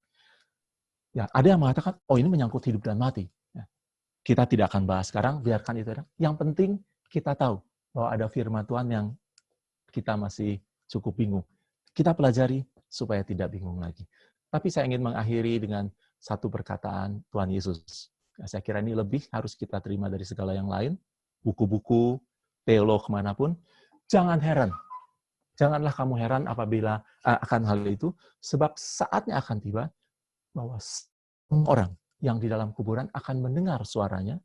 ya ada yang mengatakan, oh ini menyangkut hidup dan mati. Ya, kita tidak akan bahas sekarang, biarkan itu. Yang penting kita tahu bahwa ada firman Tuhan yang kita masih cukup bingung. Kita pelajari supaya tidak bingung lagi. Tapi saya ingin mengakhiri dengan satu perkataan Tuhan Yesus. Nah, saya kira ini lebih harus kita terima dari segala yang lain. Buku-buku, teolog kemanapun. Jangan heran. Janganlah kamu heran apabila akan hal itu, sebab saatnya akan tiba bahwa semua orang yang di dalam kuburan akan mendengar suaranya,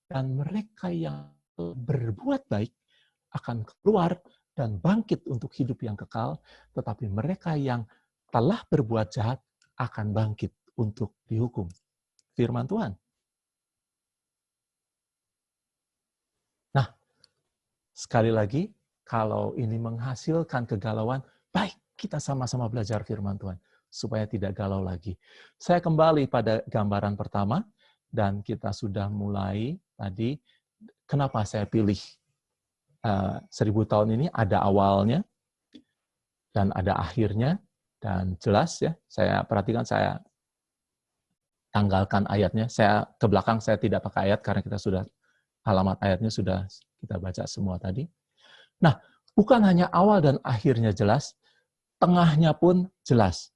dan mereka yang berbuat baik akan keluar dan bangkit untuk hidup yang kekal, tetapi mereka yang telah berbuat jahat akan bangkit untuk dihukum. Firman Tuhan. Nah, sekali lagi, kalau ini menghasilkan kegalauan, baik, kita sama-sama belajar firman Tuhan, supaya tidak galau lagi. Saya kembali pada gambaran pertama, dan kita sudah mulai tadi, kenapa saya pilih 1000 tahun ini, ada awalnya, dan ada akhirnya, dan jelas ya, saya perhatikan, saya tanggalkan ayatnya, saya ke belakang saya tidak pakai ayat, karena kita sudah, alamat ayatnya sudah kita baca semua tadi. Nah, bukan hanya awal dan akhirnya jelas, tengahnya pun jelas.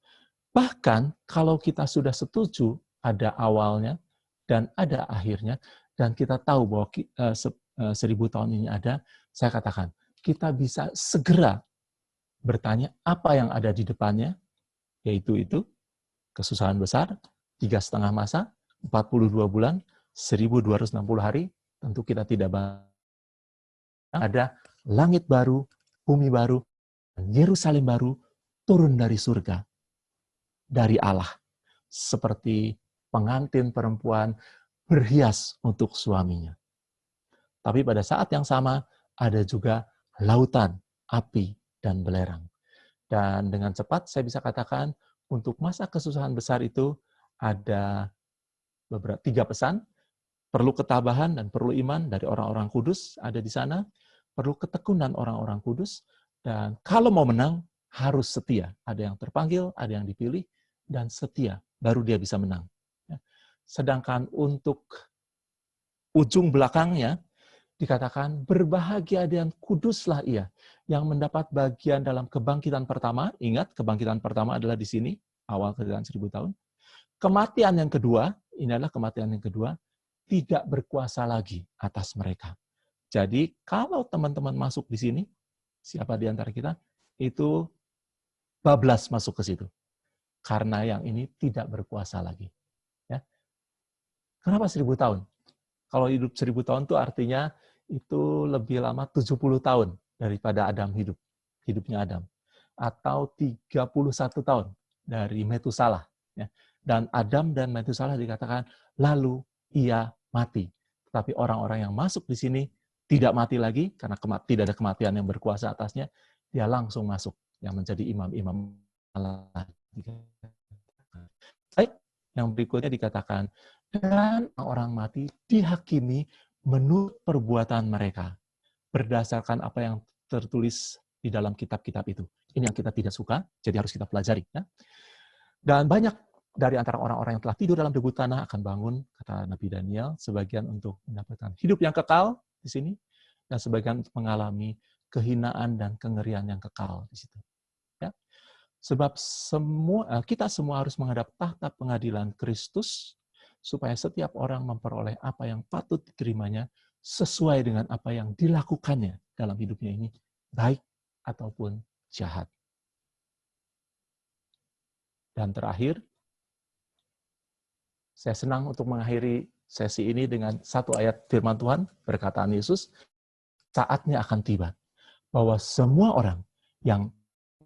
Bahkan kalau kita sudah setuju ada awalnya dan ada akhirnya, dan kita tahu bahwa 1000 tahun ini ada, saya katakan, kita bisa segera bertanya apa yang ada di depannya, yaitu itu, kesusahan besar, 3,5 masa, 42 bulan, 1260 hari, tentu kita tidak ada langit baru, bumi baru, Yerusalem baru, turun dari surga, dari Allah, seperti pengantin perempuan berhias untuk suaminya. Tapi pada saat yang sama, ada juga lautan, api, dan belerang. Dan dengan cepat saya bisa katakan, untuk masa kesusahan besar itu, ada 3 pesan, perlu ketabahan dan perlu iman dari orang-orang kudus ada di sana, perlu ketekunan orang-orang kudus, dan kalau mau menang, harus setia. Ada yang terpanggil, ada yang dipilih, dan setia, baru dia bisa menang. Sedangkan untuk ujung belakangnya, dikatakan, berbahagia dan kuduslah ia, yang mendapat bagian dalam kebangkitan pertama. Ingat, kebangkitan pertama adalah di sini, awal kedatangan 1000 tahun. Kematian yang kedua, ini adalah kematian yang kedua, tidak berkuasa lagi atas mereka. Jadi, kalau teman-teman masuk di sini, siapa di antara kita, itu bablas masuk ke situ. Karena yang ini tidak berkuasa lagi. Ya. Kenapa 1000 tahun? Kalau hidup 1000 tahun itu artinya itu lebih lama 70 tahun daripada Adam hidup. Hidupnya Adam. Atau 31 tahun dari Metusalah. Ya. Dan Adam dan Metusalah dikatakan, lalu ia mati. Tetapi orang-orang yang masuk di sini tidak mati lagi, karena tidak ada kematian yang berkuasa atasnya, dia langsung masuk, yang menjadi imam-imam Allah. Baik, yang berikutnya dikatakan, dan orang mati dihakimi menurut perbuatan mereka, berdasarkan apa yang tertulis di dalam kitab-kitab itu. Ini yang kita tidak suka, jadi harus kita pelajari. Ya. Dan banyak dari antara orang-orang yang telah tidur dalam debu tanah akan bangun, kata Nabi Daniel, sebagian untuk mendapatkan hidup yang kekal di sini, dan sebagian untuk mengalami kehinaan dan kengerian yang kekal di situ. Ya. Sebab kita semua harus menghadap tahta pengadilan Kristus, supaya setiap orang memperoleh apa yang patut diterimanya sesuai dengan apa yang dilakukannya dalam hidupnya ini, baik ataupun jahat. Dan terakhir, saya senang untuk mengakhiri sesi ini dengan satu ayat firman Tuhan, perkataan Yesus, saatnya akan tiba, bahwa semua orang yang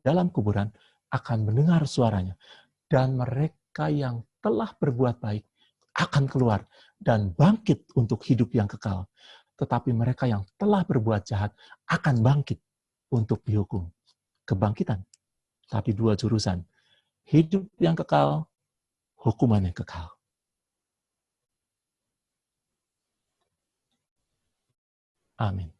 dalam kuburan akan mendengar suaranya, dan mereka yang telah berbuat baik akan keluar dan bangkit untuk hidup yang kekal. Tetapi mereka yang telah berbuat jahat akan bangkit untuk dihukum. kebangkitan, tapi 2 jurusan. Hidup yang kekal, hukuman yang kekal. Amin.